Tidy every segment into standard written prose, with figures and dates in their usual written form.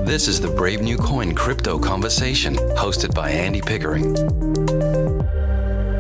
This is the Brave New Coin Crypto Conversation, hosted by Andy Pickering.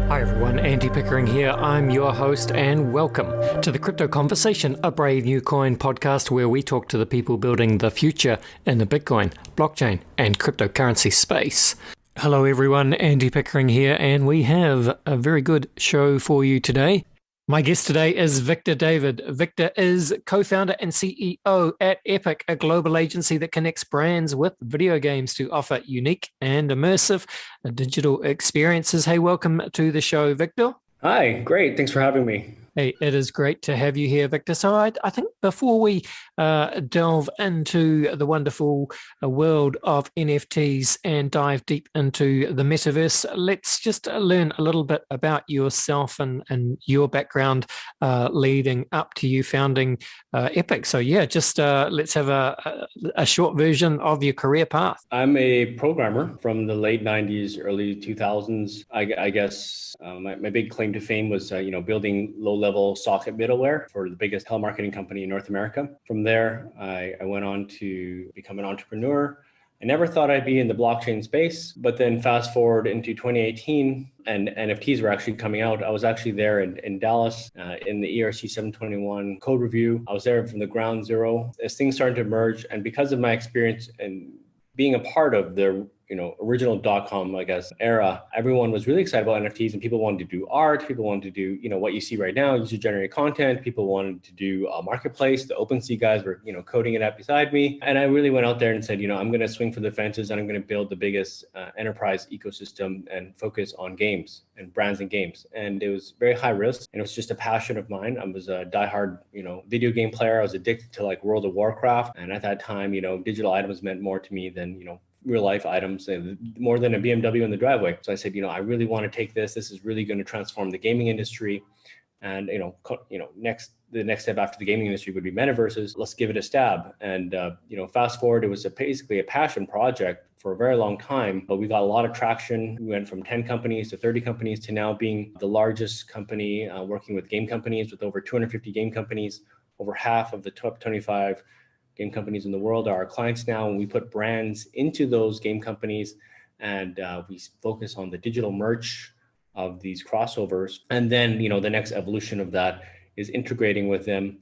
Hi everyone, Andy Pickering here. I'm your host and welcome to the Crypto Conversation, a Brave New Coin podcast where we talk to the people building the future in the Bitcoin, blockchain and cryptocurrency space. Hello everyone, Andy Pickering here, and we have a very good show for you today. My guest today is Victor David. Victor is co-founder and CEO at Epik, a global agency that connects brands with video games to offer unique and immersive digital experiences. Hey, welcome to the show, Victor. Hi, great. Thanks for having me. Hey, it is great to have you here, Victor. So I think before we delve into the wonderful world of NFTs and dive deep into the metaverse, let's just learn a little bit about yourself and your background leading up to you founding Epik. So yeah, just let's have a short version of your career path. I'm a programmer from the late 90s, early 2000s. I guess my big claim to fame was building low-level socket middleware for the biggest telemarketing company in North America. From there, I went on to become an entrepreneur. I never thought I'd be in the blockchain space, but then fast forward into 2018 and NFTs were actually coming out. I was actually there in Dallas in the ERC 721 code review. I was there from the ground zero as things started to emerge. And because of my experience and being a part of the original .com, I guess, era, everyone was really excited about NFTs and people wanted to do art. People wanted to do, what you see right now, user-generated content. People wanted to do a marketplace. The OpenSea guys were, coding it up beside me. And I really went out there and said, I'm going to swing for the fences and I'm going to build the biggest enterprise ecosystem and focus on games and brands and games. And it was very high risk. And it was just a passion of mine. I was a diehard, video game player. I was addicted to like World of Warcraft. And at that time, digital items meant more to me than, real life items, more than a BMW in the driveway. So I said, I really want to take this. This is really going to transform the gaming industry. And, the next step after the gaming industry would be metaverses. Let's give it a stab. And, fast forward, it was basically a passion project for a very long time, but we got a lot of traction. We went from 10 companies to 30 companies to now being the largest company working with game companies with over 250 game companies. Over half of the top 25 game companies in the world are our clients now, and we put brands into those game companies, and we focus on the digital merch of these crossovers. And then, the next evolution of that is integrating with them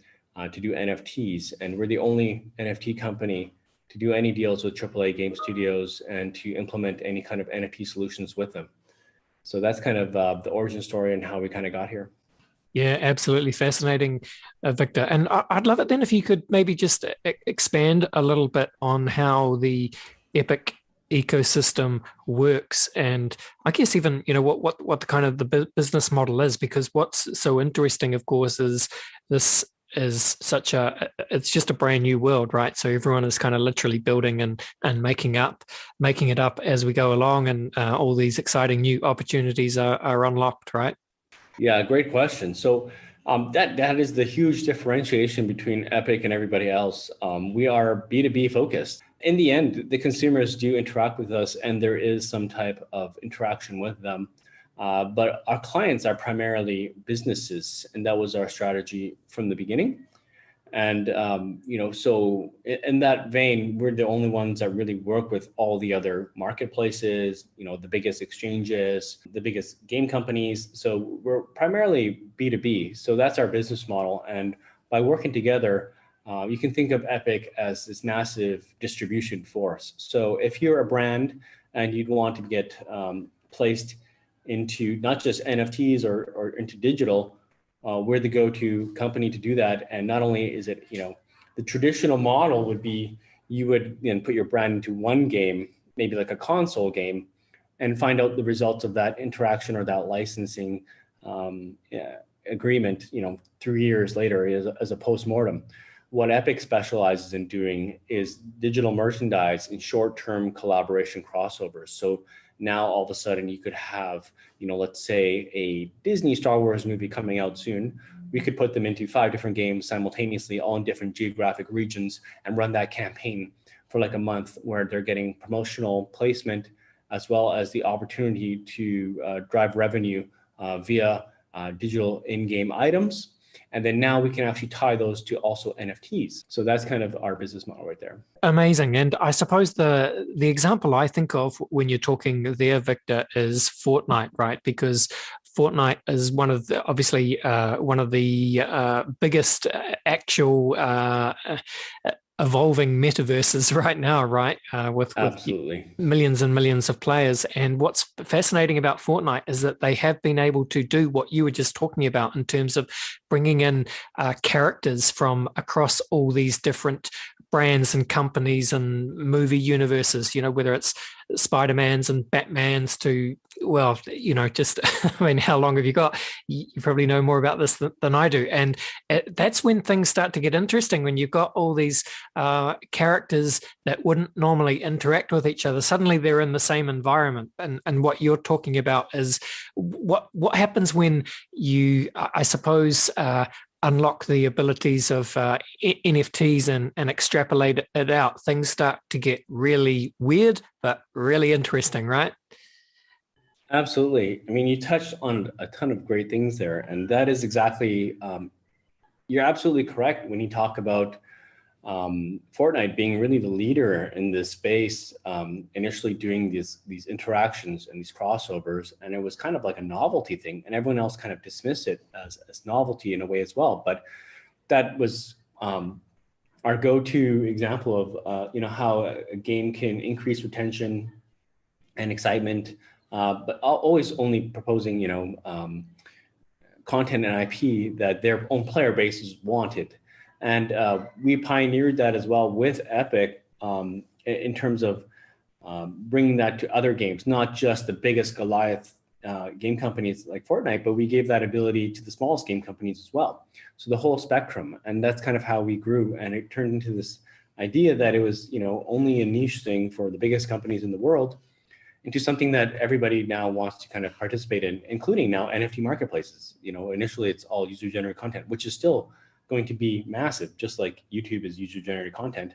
to do NFTs. And we're the only NFT company to do any deals with AAA game studios and to implement any kind of NFT solutions with them. So that's kind of the origin story and how we kind of got here. Yeah, absolutely fascinating, Victor. And I'd love it then if you could maybe just expand a little bit on how the Epik ecosystem works, and I guess even what the kind of the business model is. Because what's so interesting, of course, is this is it's just a brand new world, right? So everyone is kind of literally building and making it up as we go along, and all these exciting new opportunities are unlocked, right? Yeah, great question. So that is the huge differentiation between Epik and everybody else. We are B2B focused. In the end, the consumers do interact with us and there is some type of interaction with them. But our clients are primarily businesses, and that was our strategy from the beginning. And, so in that vein, we're the only ones that really work with all the other marketplaces, the biggest exchanges, the biggest game companies. So we're primarily B2B. So that's our business model. And by working together, you can think of Epik as this massive distribution force. So if you're a brand and you'd want to get placed into not just NFTs or into digital, we're the go-to company to do that. And not only is it, the traditional model would be you would then put your brand into one game, maybe like a console game, and find out the results of that interaction or that licensing agreement, 3 years later as a post-mortem. What Epik specializes in doing is digital merchandise in short-term collaboration crossovers. So now all of a sudden you could have, let's say a Disney Star Wars movie coming out soon. We could put them into 5 different games simultaneously, all in different geographic regions, and run that campaign for like a month where they're getting promotional placement as well as the opportunity to drive revenue via digital in-game items. And then now we can actually tie those to also NFTs. So that's kind of our business model right there. Amazing. And I suppose the example I think of when you're talking there, Victor, is Fortnite, right? Because Fortnite is one of the, obviously one of the biggest actual evolving metaverses right now, right? With Absolutely millions and millions of players. And what's fascinating about Fortnite is that they have been able to do what you were just talking about in terms of bringing in characters from across all these different brands and companies and movie universes, whether it's Spider-Mans and Batmans to, well, just, I mean, how long have you got? You probably know more about this than I do. And that's when things start to get interesting, when you've got all these characters that wouldn't normally interact with each other. Suddenly they're in the same environment. And what you're talking about is what happens when you, I suppose, unlock the abilities of NFTs and extrapolate it out. Things start to get really weird, but really interesting, right? Absolutely. I mean, you touched on a ton of great things there, and that is exactly, you're absolutely correct when you talk about Fortnite being really the leader in this space, initially doing these interactions and these crossovers, and it was kind of like a novelty thing, and everyone else kind of dismissed it as novelty in a way as well. But that was our go-to example of how a game can increase retention and excitement, but always only proposing content and IP that their own player bases wanted. And we pioneered that as well with Epik in terms of bringing that to other games, not just the biggest Goliath game companies like Fortnite, but we gave that ability to the smallest game companies as well. So the whole spectrum, and that's kind of how we grew. And it turned into this idea that it was only a niche thing for the biggest companies in the world, into something that everybody now wants to kind of participate in, including now NFT marketplaces. Initially it's all user-generated content, which is still going to be massive, just like YouTube is user-generated content,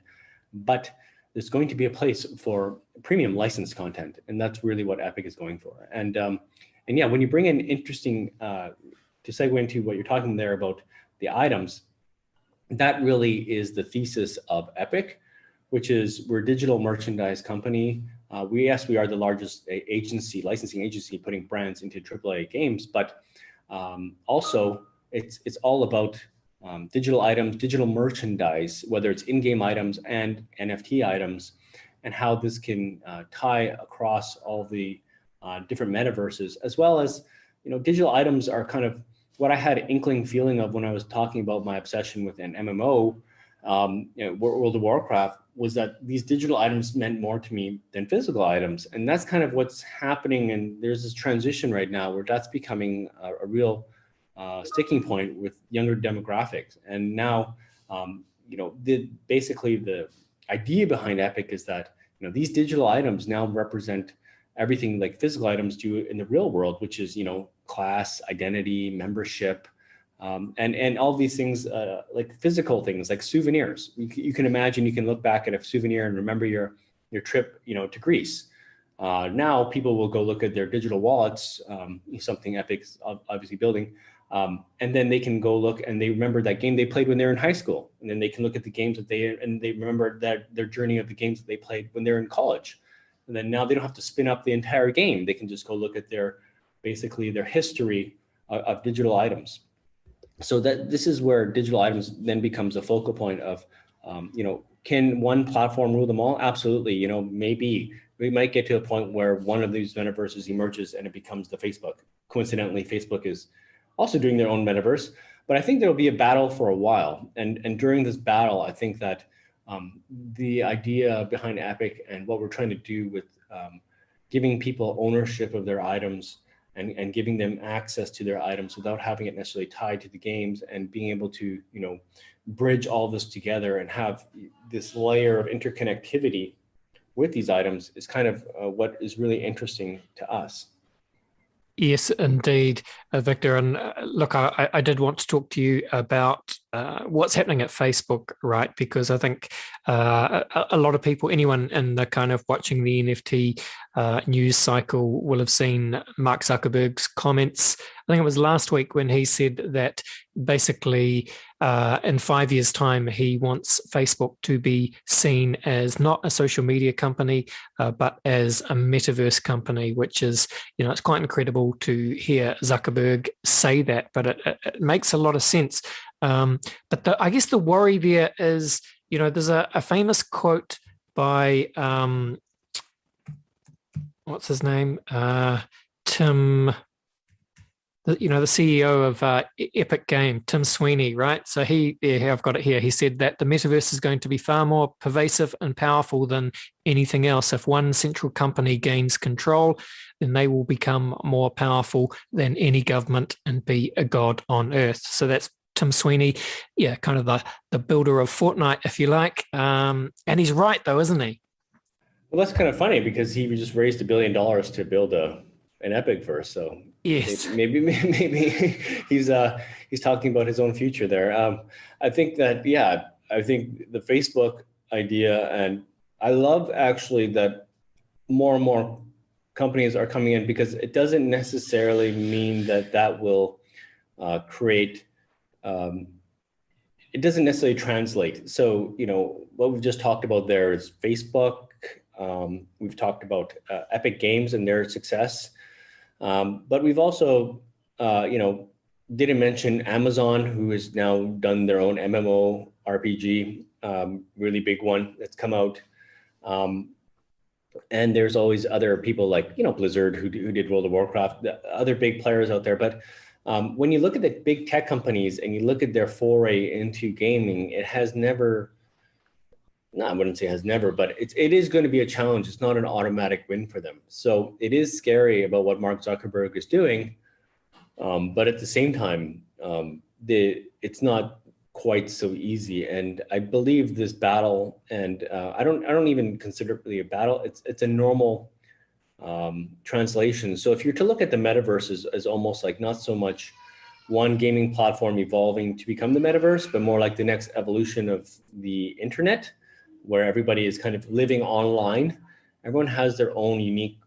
but there's going to be a place for premium licensed content, and that's really what Epik is going for. And yeah, when you bring in interesting, to segue into what you're talking there about the items, that really is the thesis of Epik, which is we're a digital merchandise company. We are the largest licensing agency putting brands into AAA games, but also it's all about digital items, digital merchandise, whether it's in-game items and NFT items, and how this can tie across all the different metaverses, as well as, digital items are kind of what I had an inkling feeling of when I was talking about my obsession with an MMO, World of Warcraft, was that these digital items meant more to me than physical items. And that's kind of what's happening. And there's this transition right now where that's becoming a real sticking point with younger demographics. And now, basically the idea behind Epik is that, these digital items now represent everything like physical items do in the real world, which is, class, identity, membership, and all these things, like physical things, like souvenirs. You can imagine, you can look back at a souvenir and remember your trip, to Greece. Now people will go look at their digital wallets, something Epik's obviously building, and then they can go look and they remember that game they played when they were in high school. And then they can look at the games that they remember that their journey of the games that they played when they're in college. And then now they don't have to spin up the entire game. They can just go look at basically their history of digital items. So that this is where digital items then becomes a focal point of, can one platform rule them all? Absolutely. Maybe we might get to a point where one of these metaverses emerges and it becomes the Facebook. Coincidentally, Facebook is also doing their own metaverse, but I think there'll be a battle for a while. And during this battle, I think that the idea behind Epik and what we're trying to do with giving people ownership of their items and giving them access to their items without having it necessarily tied to the games, and being able to, bridge all this together and have this layer of interconnectivity with these items is kind of what is really interesting to us. Yes, indeed, Victor. And look, I did want to talk to you about what's happening at Facebook, right? Because I think a lot of people, anyone in the kind of watching the NFT news cycle will have seen Mark Zuckerberg's comments think it was last week when he said that basically in 5 years' time, he wants Facebook to be seen as not a social media company, but as a metaverse company, which is, it's quite incredible to hear Zuckerberg say that, but it makes a lot of sense. But I guess the worry there is, there's a famous quote by, what's his name? Tim, the CEO of Epic Game, Tim Sweeney, right? So I've got it here. He said that the metaverse is going to be far more pervasive and powerful than anything else. If one central company gains control, then they will become more powerful than any government and be a god on earth. So that's Tim Sweeney, kind of the builder of Fortnite, if you like. And he's right, though, isn't he? Well, that's kind of funny because he just raised $1 billion to build an Epik verse. So yes, maybe he's talking about his own future there. I think that I think the Facebook idea, and I love actually that more and more companies are coming in, because it doesn't necessarily mean that will create. It doesn't necessarily translate. So what we've just talked about there is Facebook. We've talked about Epic Games and their success, but we've also, didn't mention Amazon, who has now done their own MMO RPG, really big one that's come out. And there's always other people like, Blizzard, who did World of Warcraft, the other big players out there. But when you look at the big tech companies and you look at their foray into gaming, it has never, no, I wouldn't say has never, but it is going to be a challenge. It's not an automatic win for them. So it is scary about what Mark Zuckerberg is doing. But at the same time, it's not quite so easy. And I believe this battle, and I don't even consider it really a battle. It's a normal translation. So if you're to look at the metaverse as almost like not so much one gaming platform evolving to become the metaverse, but more like the next evolution of the internet, where everybody is kind of living online. Everyone has their own unique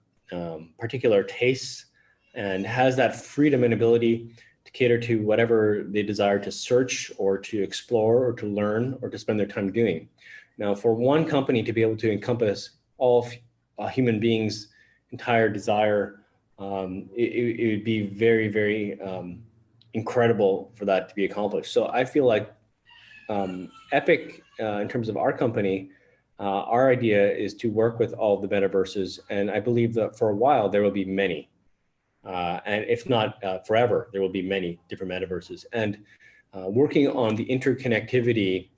particular tastes and has that freedom and ability to cater to whatever they desire to search or to explore or to learn or to spend their time doing. Now, for one company to be able to encompass all human beings' entire desire, it would be very, very incredible for that to be accomplished. So I feel like Epik, in terms of our company, our idea is to work with all of the metaverses. And I believe that for a while, there will be many. And if not forever, there will be many different metaverses. And working on the interconnectivity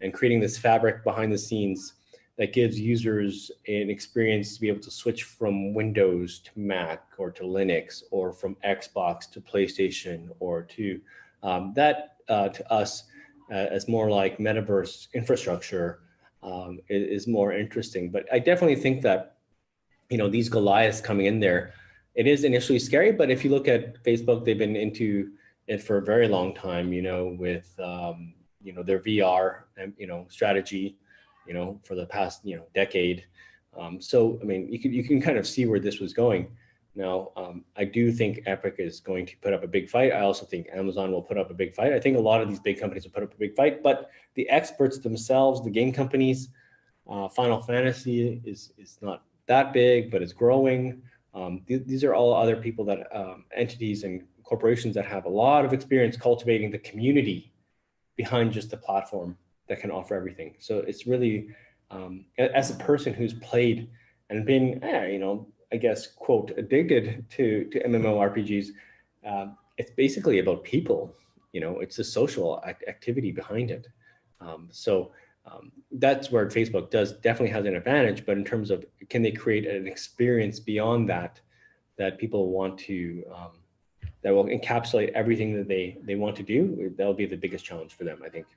and creating this fabric behind the scenes that gives users an experience to be able to switch from Windows to Mac or to Linux, or from Xbox to PlayStation, or to to us as more like metaverse infrastructure is more interesting. But I definitely think that, these Goliaths coming in there, it is initially scary. But if you look at Facebook, they've been into it for a very long time, with, their VR, strategy, for the past, decade. So, I mean, you can kind of see where this was going. Now, I do think Epik is going to put up a big fight. I also think Amazon will put up a big fight. I think a lot of these big companies will put up a big fight, but the experts themselves, the game companies, Final Fantasy is not that big, but it's growing. These are all other people that entities and corporations that have a lot of experience cultivating the community behind just the platform that can offer everything. So it's really, as a person who's played and been, I guess, quote, addicted to MMORPGs, it's basically about people. It's the social activity behind it. So that's where Facebook definitely has an advantage. But in terms of, can they create an experience beyond that people want to, that will encapsulate everything that they want to do? That'll be the biggest challenge for them, I think.